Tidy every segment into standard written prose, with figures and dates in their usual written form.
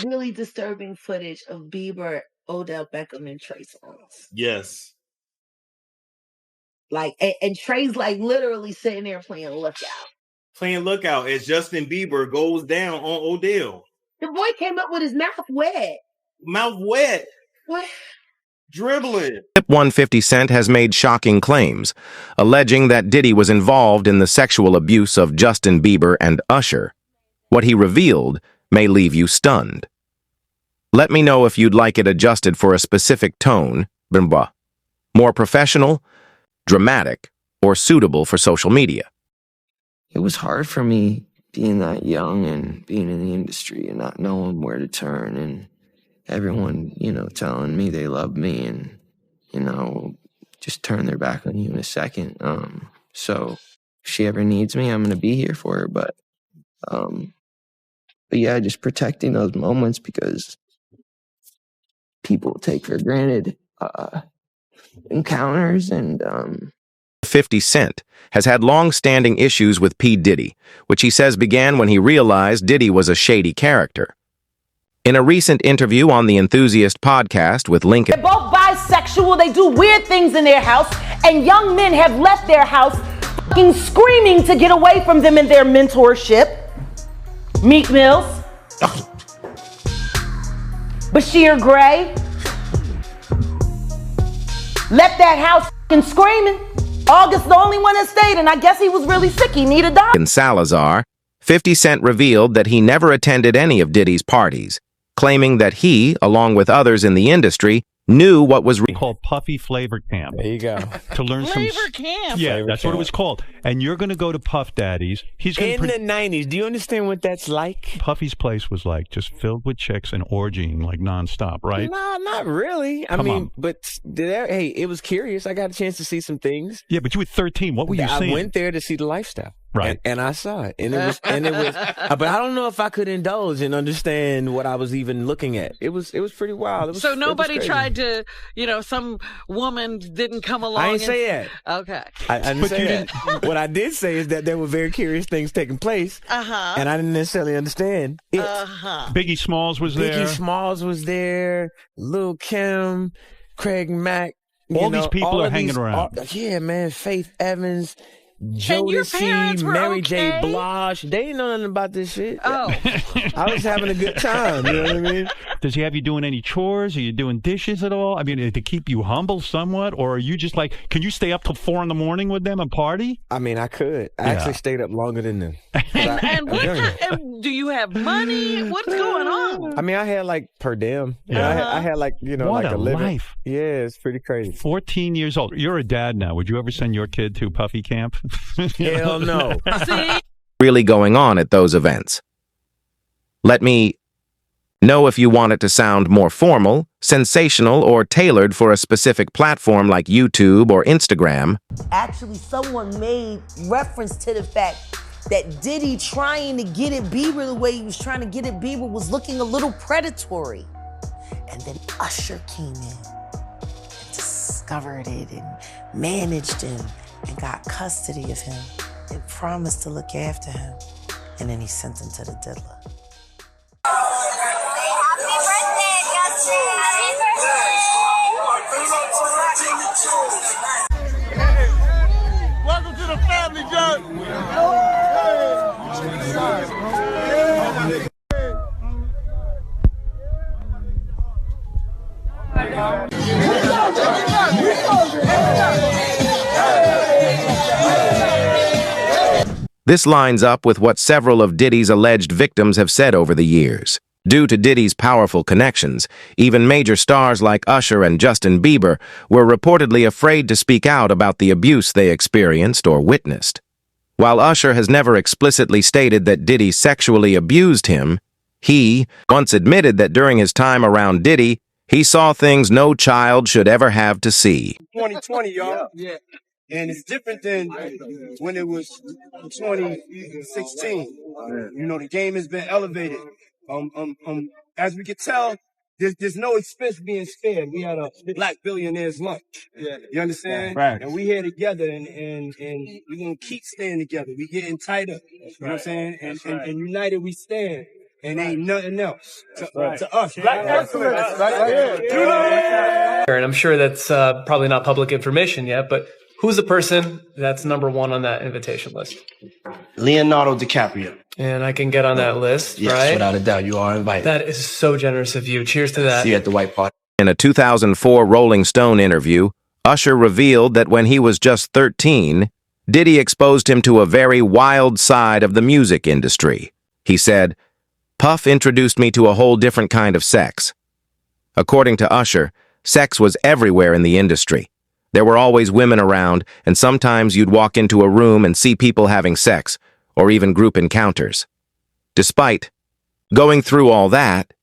really disturbing footage of Bieber, Odell Beckham, and Trey Songz. Yes. Like, and Trey's like literally sitting there playing Lookout. Playing Lookout as Justin Bieber goes down on Odell. The boy came up with his mouth wet. Mouth wet. What? Dribbling. 150 Cent has made shocking claims, alleging that Diddy was involved in the sexual abuse of Justin Bieber and Usher. What he revealed may leave you stunned. Let me know if you'd like it adjusted for a specific tone, more professional, dramatic, or suitable for social media. It was hard for me being that young and being in the industry and not knowing where to turn, and everyone, telling me they love me and, just turn their back on you in a second. So if she ever needs me, I'm going to be here for her. But yeah, just protecting those moments because people take for granted encounters and 50 Cent has had long-standing issues with P. Diddy, which he says began when he realized Diddy was a shady character. In a recent interview on the Enthusiast podcast with Lincoln... They're both bisexual, they do weird things in their house, and young men have left their house fucking screaming to get away from them in their mentorship. Meek Mills. Bashir Gray. Left that house fucking screaming. August the only one that stayed, and I guess he was really sick. He needed a doctor. In Salazar, 50 Cent revealed that he never attended any of Diddy's parties, claiming that he, along with others in the industry, knew what was called Puffy Flavor Camp. There you go. To learn Flavor Camp. Yeah, Flavor that's Camp. what it was called. And you're going to go to Puff Daddy's. He's going In the 90s, do you understand what that's like? Puffy's place was like just filled with chicks and orgying like nonstop, right? No, not really. I Come mean, on. but hey, it was curious. I got a chance to see some things. Yeah, but you were 13. What were you I seeing? went there to see the lifestyle. Right. And I saw it. And it was, but I don't know if I could indulge and understand what I was even looking at. It was pretty wild. So nobody tried to, some woman didn't come along. I didn't say that. Okay. I didn't say that. What I did say is that there were very curious things taking place. And I didn't necessarily understand it. Biggie Smalls was there. Biggie Smalls was there. Lil' Kim, Craig Mack. All these people are hanging around. Yeah, man. Faith Evans. And your parents Jodeci, were Mary okay? J. Blige. They didn't know nothing about this shit. Oh. I was having a good time. You know what I mean? Does he have you doing any chores? Are you doing dishes at all? I mean, to keep you humble somewhat? Or are you just like, can you stay up till 4 a.m. with them and party? I mean, I could. I actually stayed up longer than them. And do you have money? What's going on? I mean, I had like per diem. Yeah. I had like, What like a living. life. Yeah, it's pretty crazy. 14 years old. You're a dad now. Would you ever send your kid to Puffy Camp? Hell no. See? really going on at those events. Let me know if you want it to sound more formal, sensational, or tailored for a specific platform like YouTube or Instagram. Actually, someone made reference to the fact that Diddy trying to get at Bieber the way he was trying to get at Bieber was looking a little predatory. And then Usher came in and discovered it and managed him and got custody of him and promised to look after him. And then he sent him to the diddler. Welcome to the family, John. This lines up with what several of Diddy's alleged victims have said over the years. Due to Diddy's powerful connections, even major stars like Usher and Justin Bieber were reportedly afraid to speak out about the abuse they experienced or witnessed. While Usher has never explicitly stated that Diddy sexually abused him, he once admitted that during his time around Diddy, he saw things no child should ever have to see. 2020, y'all. Yeah. And it's different than when it was 2016. You know, the game has been elevated. As we can tell, there's no expense being spared. We had a Black Billionaires lunch. Yeah. You understand? Right. And we here together, and we're gonna keep staying together. We getting tighter. You know what I'm saying? And united we stand. and ain't nothing else to us. Black excellence, right here. And I'm sure that's probably not public information yet, but who's the person that's number one on that invitation list? Leonardo DiCaprio. And I can get on that list, Yes, right? without a doubt, you are invited. That is so generous of you. Cheers to that. See you at the White Party. In a 2004 Rolling Stone interview, Usher revealed that when he was just 13, Diddy exposed him to a very wild side of the music industry. He said, "Puff introduced me to a whole different kind of sex." According to Usher, sex was everywhere in the industry. There were always women around, and sometimes you'd walk into a room and see people having sex, or even group encounters. Despite going through all that,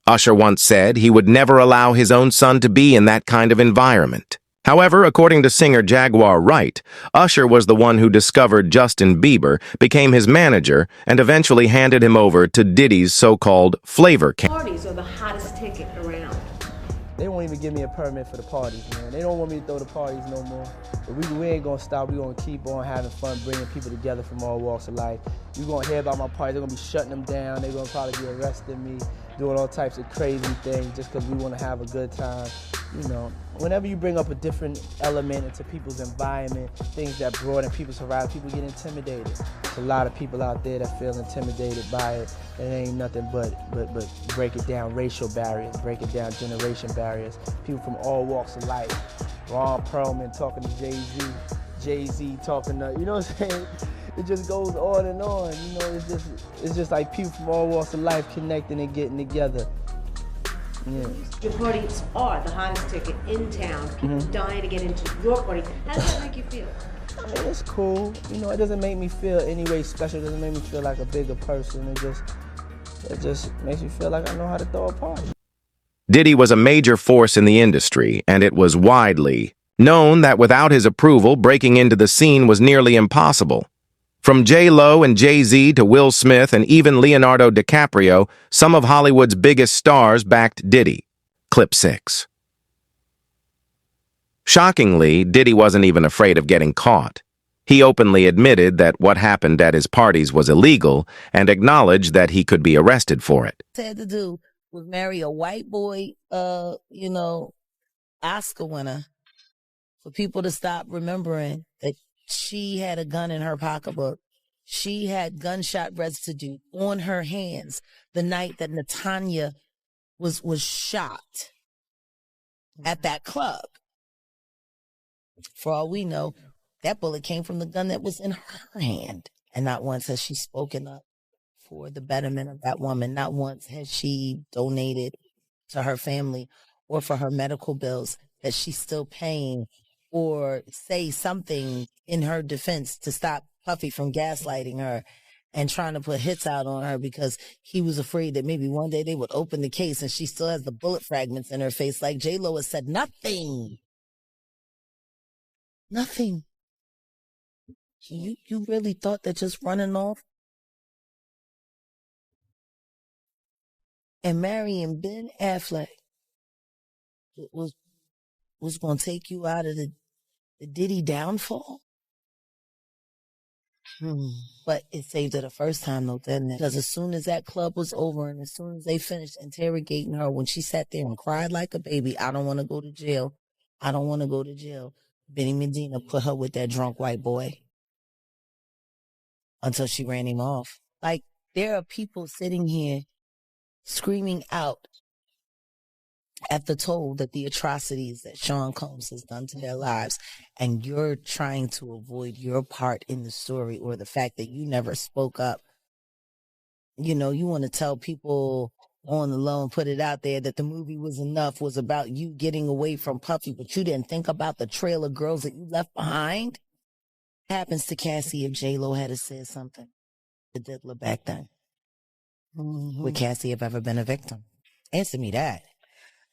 Usher once said he would never allow his own son to be in that kind of environment. However, according to singer Jaguar Wright, Usher was the one who discovered Justin Bieber, became his manager, and eventually handed him over to Diddy's so-called flavor camp. Parties are the hottest ticket around. They won't even give me a permit for the parties, man. They don't want me to throw the parties no more. But we ain't gonna stop. We gonna keep on having fun, bringing people together from all walks of life. You gonna hear about my parties. They're gonna be shutting them down. They're gonna probably be arresting me, doing all types of crazy things just because we want to have a good time. You know, whenever you bring up a different element into people's environment, things that broaden people's horizon, people get intimidated. There's a lot of people out there that feel intimidated by it. It ain't nothing but break it down racial barriers, break it down generation barriers. People from all walks of life. Ron Perlman talking to Jay-Z, Jay-Z talking to, you know what I'm saying? It just goes on and on. You know, it's just like people from all walks of life connecting and getting together. Yeah. Your parties are the hottest ticket in town. People dying to get into your party. How does that make you feel? I mean, it's cool. You know, it doesn't make me feel any way special. It doesn't make me feel like a bigger person. It just makes me feel like I know how to throw a party. Diddy was a major force in the industry, and it was widely known that without his approval, breaking into the scene was nearly impossible. From J-Lo and Jay-Z to Will Smith and even Leonardo DiCaprio, some of Hollywood's biggest stars backed Diddy. Clip 6. Shockingly, Diddy wasn't even afraid of getting caught. He openly admitted that what happened at his parties was illegal and acknowledged that he could be arrested for it. Had to do with marry a white boy, you know, Oscar winner, for people to stop remembering that she had a gun in her pocketbook. She had gunshot residue on her hands the night that Natanya was shot at that club. For all we know, that bullet came from the gun that was in her hand. And not once has she spoken up for the betterment of that woman. Not once has she donated to her family or for her medical bills that she's still paying, or say something in her defense to stop Puffy from gaslighting her and trying to put hits out on her because he was afraid that maybe one day they would open the case and she still has the bullet fragments in her face. Like J-Lo has said, nothing. Nothing. You really thought that just running off and marrying Ben Affleck was going to take you out of the Diddy downfall? But it saved her the first time, though, didn't it? Because as soon as that club was over and as soon as they finished interrogating her, when she sat there and cried like a baby, I don't want to go to jail. I don't want to go to jail. Benny Medina put her with that drunk white boy until she ran him off. Like, there are people sitting here screaming out at the toll that the atrocities that Sean Combs has done to their lives, and you're trying to avoid your part in the story or the fact that you never spoke up. You know, you want to tell people on the low and put it out there that the movie was enough, was about you getting away from Puffy, but you didn't think about the trail of girls that you left behind. What happens to Cassie if J-Lo had said something to Diddler back then? Would Cassie have ever been a victim? Answer me that.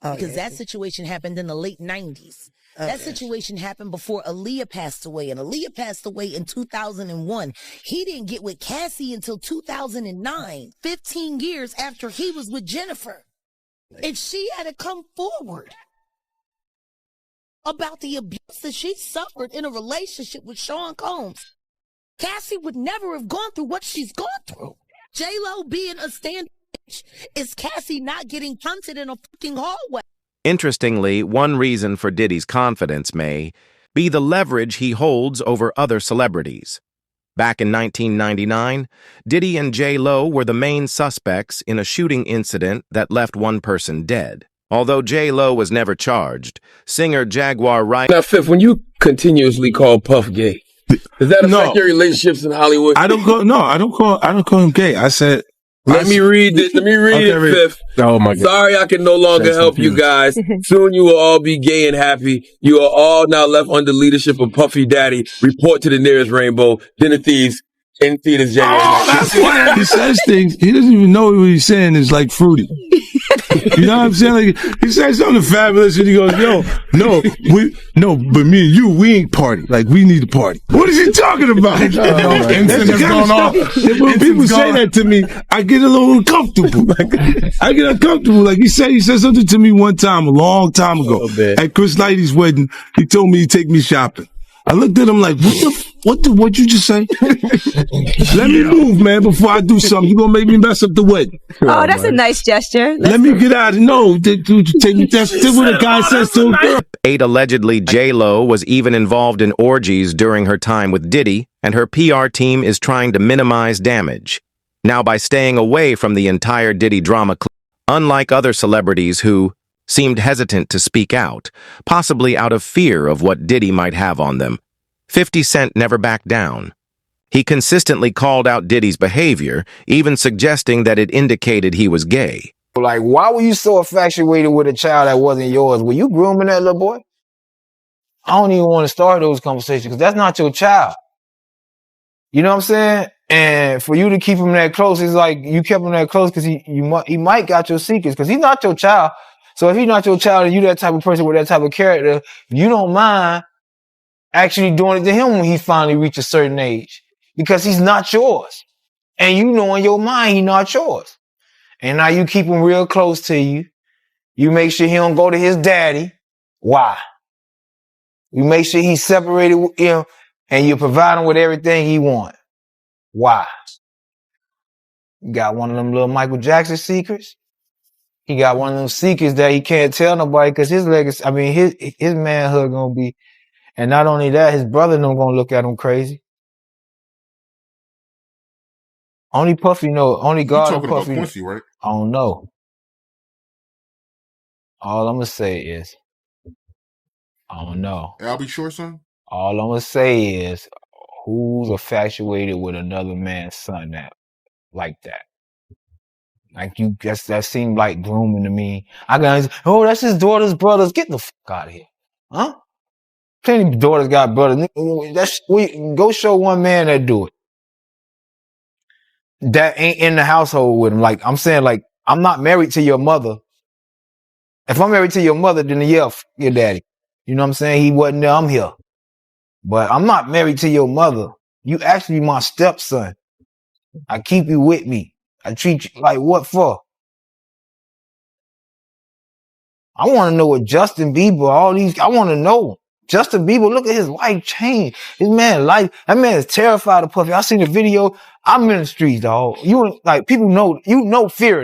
Because that situation happened in the late 90s. That situation happened before Aaliyah passed away, and Aaliyah passed away in 2001. He didn't get with Cassie until 2009, 15 years after he was with Jennifer. If she had to come forward about the abuse that she suffered in a relationship with Sean Combs, Cassie would never have gone through what she's gone through. J-Lo being a stand Is Cassie not getting punted in a fucking hallway? Interestingly, one reason for Diddy's confidence may be the leverage he holds over other celebrities. Back in 1999, Diddy and J-Lo were the main suspects in a shooting incident that left one person dead. Although J-Lo was never charged, singer Jaguar Wright... Now, Fifth, when you continuously call Puff gay, does that affect your relationships in Hollywood? I don't call him gay. I said... Let me read it, Fifth. Oh my God. Sorry I can no longer help you guys. Soon you will all be gay and happy. You are all now left under leadership of Puffy Daddy. Report to the nearest rainbow. Dinner Thieves in theaters January. That's why he says things. He doesn't even know what he's saying is like fruity. You know what I'm saying? Like, he says something fabulous and he goes, yo, but me and you, we ain't party. Like, we need to party. What is he talking about? That's going on. When people say that to me, I get a little uncomfortable. I get uncomfortable. Like, he said something to me one time, a long time ago, at Chris Lighty's wedding. He told me he'd take me shopping. I looked at him like, what you just say? Let me move, man, before I do something. You gonna make me mess up the wedding. Oh, that's a nice gesture. Let me get out of no. That's what a guy says to a girl. Allegedly, J-Lo was even involved in orgies during her time with Diddy, and her PR team is trying to minimize damage. Now, by staying away from the entire Diddy drama, unlike other celebrities who seemed hesitant to speak out, possibly out of fear of what Diddy might have on them, 50 Cent never backed down. He consistently called out Diddy's behavior, even suggesting that it indicated he was gay. Like, why were you so infatuated with a child that wasn't yours? Were you grooming that little boy? I don't even want to start those conversations because that's not your child. You know what I'm saying? And for you to keep him that close, it's like you kept him that close because he might got your secrets because he's not your child. So if he's not your child and you that type of person with that type of character, you don't mind actually doing it to him when he finally reaches a certain age because he's not yours. And you know in your mind he's not yours. And now you keep him real close to you. You make sure he don't go to his daddy. Why? You make sure he's separated with him and you provide him with everything he wants. Why? You got one of them little Michael Jackson secrets. He got one of them secrets that he can't tell nobody because his legacy, his manhood gonna be, and not only that, his brother them gonna look at him crazy. Only Puffy know, only God and Puffy. About Quincy, right? I don't know. All I'm gonna say is, I don't know. I'll be sure, son. All I'm gonna say is, who's infatuated with another man's son that like that? Like that seemed like grooming to me. I got, that's his daughter's brothers. Get the fuck out of here, huh? Plenty of daughters got brothers. Go show one man that do it. That ain't in the household with him. Like I'm saying, like I'm not married to your mother. If I'm married to your mother, then yeah, your daddy. You know what I'm saying? He wasn't there. I'm here, but I'm not married to your mother. You actually my stepson. I keep you with me. I treat you like what for? I want to know what Justin Bieber, I want to know. Justin Bieber, look at his life change. His that man is terrified of Puffy. I seen the video. I'm in the streets, dog. People know, fear, dog.